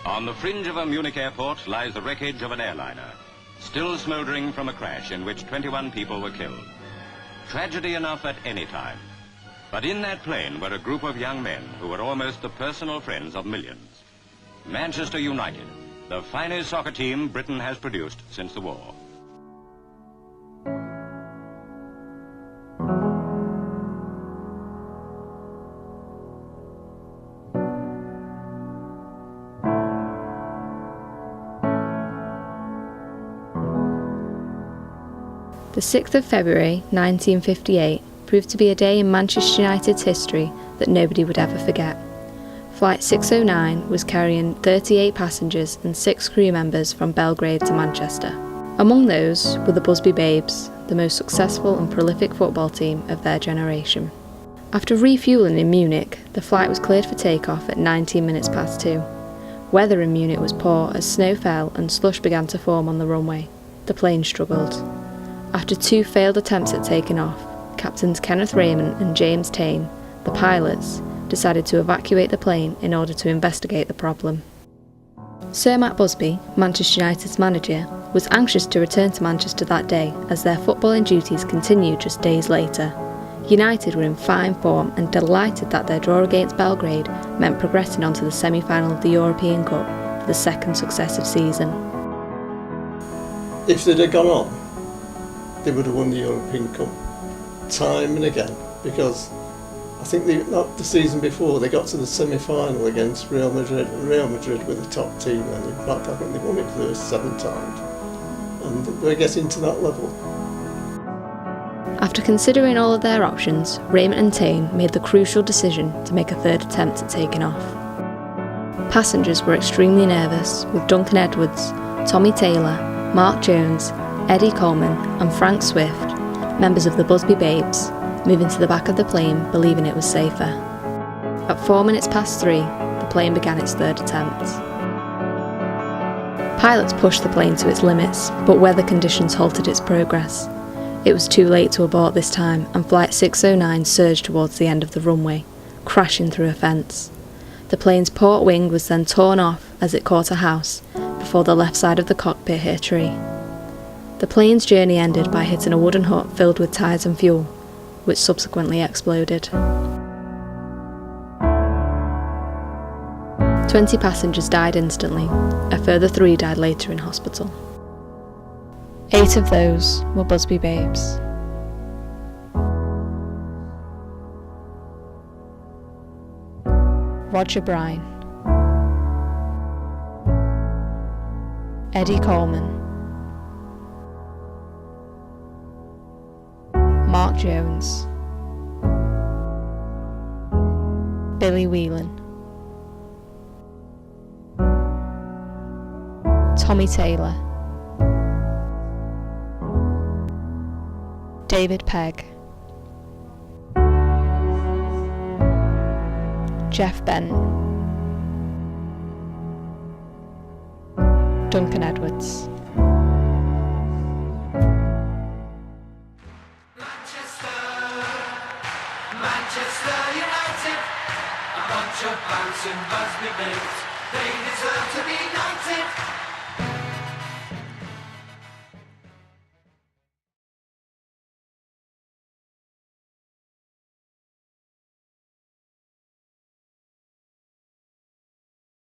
On the fringe of a Munich airport lies the wreckage of an airliner, still smouldering from a crash in which 21 people were killed. Tragedy enough at any time. But in that plane were a group of young men who were almost the personal friends of millions. Manchester United, the finest soccer team Britain has produced since the war. The 6th of February 1958 proved to be a day in Manchester United's history that nobody would ever forget. Flight 609 was carrying 38 passengers and 6 crew members from Belgrade to Manchester. Among those were the Busby Babes, the most successful and prolific football team of their generation. After refuelling in Munich, the flight was cleared for takeoff at 19 minutes past 2. Weather in Munich was poor as snow fell and slush began to form on the runway. The plane struggled. After 2 failed attempts at taking off, Captains Kenneth Raymond and James Taine, the pilots, decided to evacuate the plane in order to investigate the problem. Sir Matt Busby, Manchester United's manager, was anxious to return to Manchester that day as their footballing duties continued just days later. United were in fine form and delighted that their draw against Belgrade meant progressing onto the semi-final of the European Cup for the 2nd successive season. If they'd have gone on, they would have won the European Cup time and again, because I think the season before they got to the semi-final against Real Madrid, and Real Madrid were the top team, and in fact I think they won it for the 7th time, and they're getting to that level. After considering all of their options, Raymond and Taine made the crucial decision to make a 3rd attempt at taking off. Passengers were extremely nervous, with Duncan Edwards, Tommy Taylor, Mark Jones, Eddie Coleman and Frank Swift, members of the Busby Babes, moving to the back of the plane believing it was safer. At 4 minutes past 3, the plane began its 3rd attempt. Pilots pushed the plane to its limits, but weather conditions halted its progress. It was too late to abort this time, and Flight 609 surged towards the end of the runway, crashing through a fence. The plane's port wing was then torn off as it caught a house, before the left side of the cockpit hit a tree. The plane's journey ended by hitting a wooden hut filled with tyres and fuel, which subsequently exploded. 20 passengers died instantly, a further 3 died later in hospital. 8 of those were Busby Babes. Roger Bryan, Eddie Coleman, Mark Jones, Billy Whelan, Tommy Taylor, David Pegg, Jeff Bent, Duncan Edwards. Manchester United, a bunch of bouncing Busby Babes. They deserve to be